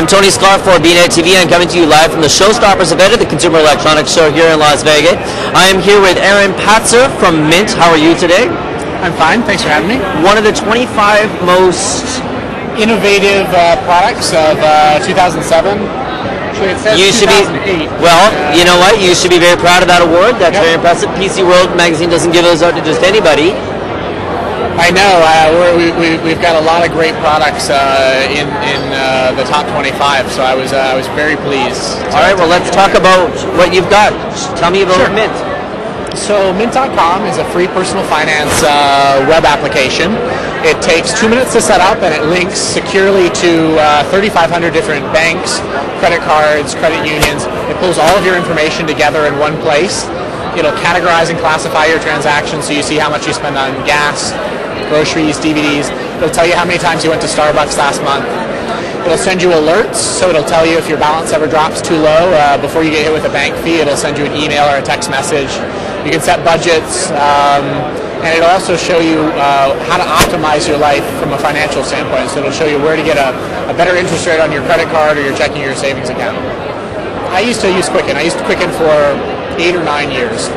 I'm Tony Scott for BNet TV. I'm coming to you live from the Showstoppers event at the Consumer Electronics Show here in Las Vegas. I am here with Patzer from Mint. How are you today? I'm fine, thanks for having me. One of the 25 most innovative products of 2007. Actually, it says you 2008. Well, you know what? You should be very proud of that award. That's very impressive. PC World magazine doesn't give those out to just anybody. I know. We've got a lot of great products in the top 25, so I was very pleased. All right, well, let's talk about what you've got. Tell me about Mint. So Mint.com is a free personal finance web application. It takes 2 minutes to set up, and it links securely to 3,500 different banks, credit cards, credit unions. It pulls all of your information together in one place. It'll categorize and classify your transactions so you see how much you spend on gas, groceries, DVDs. It'll tell you how many times you went to Starbucks last month. It'll send you alerts, so it'll tell you if your balance ever drops too low. Before you get hit with a bank fee, it'll send you an email or a text message. You can set budgets, and it'll also show you how to optimize your life from a financial standpoint. So it'll show you where to get a better interest rate on your credit card or your checking or your savings account. I used to use Quicken. I used Quicken for 8 or 9 years.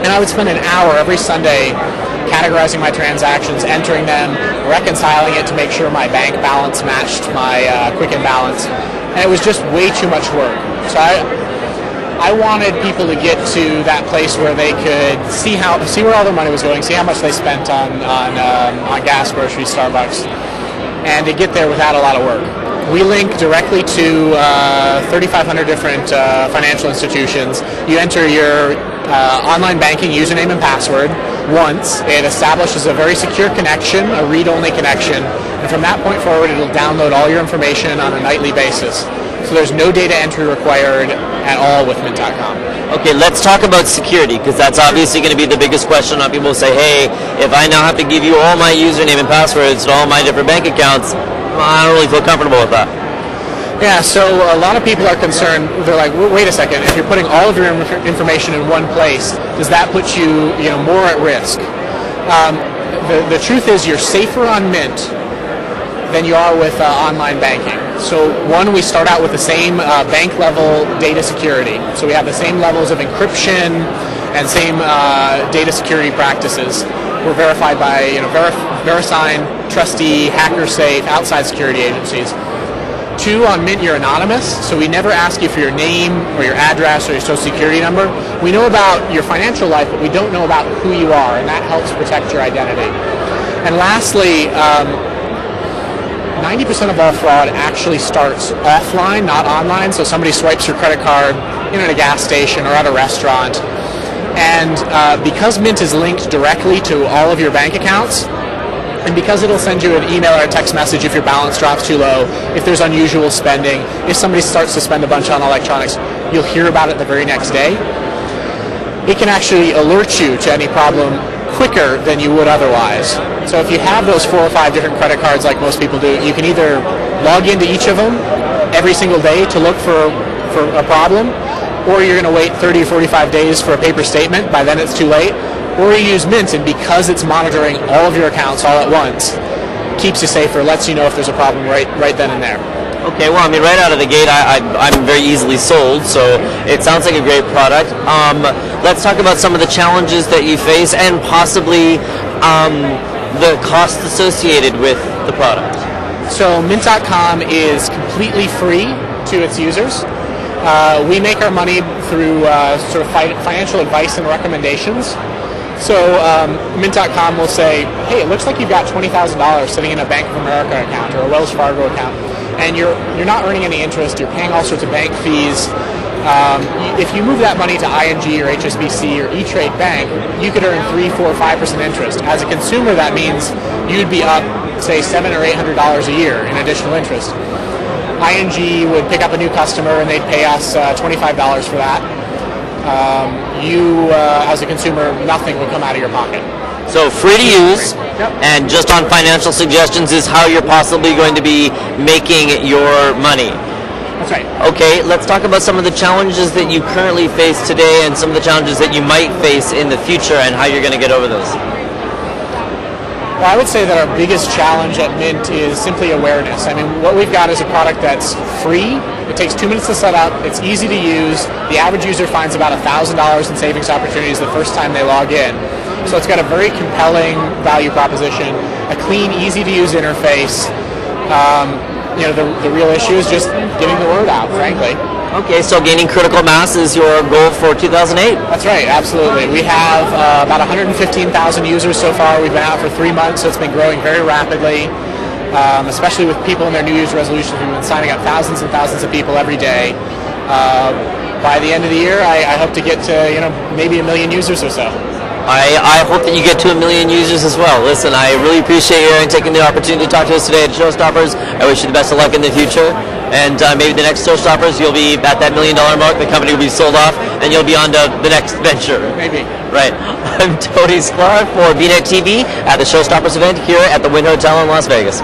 And I would spend an hour every Sunday categorizing my transactions, entering them, reconciling it to make sure my bank balance matched my Quicken balance. And it was just way too much work. So I wanted people to get to that place where they could see where all their money was going, see how much they spent on gas, groceries, Starbucks, and to get there without a lot of work. We link directly to 3,500 different financial institutions. You enter your online banking username and password once. It establishes a very secure connection, a read-only connection, and from that point forward it'll download all your information on a nightly basis. So there's no data entry required at all with Mint.com. Okay, let's talk about security, because that's obviously going to be the biggest question. On people say, hey, if I now have to give you all my username and passwords to all my different bank accounts, I don't really feel comfortable with that. Yeah, so a lot of people are concerned. They're like, wait a second, if you're putting all of your information in one place, does that put you, more at risk? The truth is you're safer on Mint than you are with online banking. So one, we start out with the same bank level data security. So we have the same levels of encryption and same data security practices. We're verified by VeriSign, Trustee, HackerSafe, outside security agencies. 2, on Mint, you're anonymous, so we never ask you for your name or your address or your social security number. We know about your financial life, but we don't know about who you are, and that helps protect your identity. And lastly, 90% of all fraud actually starts offline, not online. So somebody swipes your credit card at a gas station or at a restaurant. And because Mint is linked directly to all of your bank accounts, and because it'll send you an email or a text message if your balance drops too low, if there's unusual spending, if somebody starts to spend a bunch on electronics, you'll hear about it the very next day. It can actually alert you to any problem quicker than you would otherwise. So if you have those 4 or 5 different credit cards like most people do, you can either log into each of them every single day to look for a problem, or you're going to wait 30 or 45 days for a paper statement. By then it's too late. Or you use Mint, and because it's monitoring all of your accounts all at once, keeps you safer, lets you know if there's a problem right then and there. Okay, well, I mean, right out of the gate, I'm very easily sold, so it sounds like a great product. Let's talk about some of the challenges that you face and possibly the costs associated with the product. So Mint.com is completely free to its users. We make our money through sort of financial advice and recommendations. So Mint.com will say, hey, it looks like you've got $20,000 sitting in a Bank of America account or a Wells Fargo account, and you're not earning any interest, you're paying all sorts of bank fees. If you move that money to ING or HSBC or E-Trade Bank, you could earn 3, 4, 5% interest. As a consumer, that means you'd be up, say, $700 or $800 a year in additional interest. ING would pick up a new customer and they'd pay us $25 for that. As a consumer, nothing would come out of your pocket. So free to use, and just on financial suggestions is how you're possibly going to be making your money. That's right. Okay, let's talk about some of the challenges that you currently face today and some of the challenges that you might face in the future and how you're going to get over those. Well, I would say that our biggest challenge at Mint is simply awareness. I mean, what we've got is a product that's free. It takes 2 minutes to set up. It's easy to use. The average user finds about $1,000 in savings opportunities the first time they log in. So it's got a very compelling value proposition, a clean, easy-to-use interface. The real issue is just getting the word out, frankly. Okay, so gaining critical mass is your goal for 2008? That's right, absolutely. We have about 115,000 users so far. We've been out for 3 months, so it's been growing very rapidly, especially with people in their New Year's resolutions. We've been signing up thousands and thousands of people every day. By the end of the year, I hope to get to maybe 1 million users or so. I hope that you get to 1 million users as well. Listen, I really appreciate you taking the opportunity to talk to us today at Showstoppers. I wish you the best of luck in the future. And maybe the next Showstoppers, you'll be at that $1 million mark, the company will be sold off, and you'll be on to the next venture. Maybe. Right. I'm Tony Sklar for BNet TV at the Showstoppers event here at the Wynn Hotel in Las Vegas.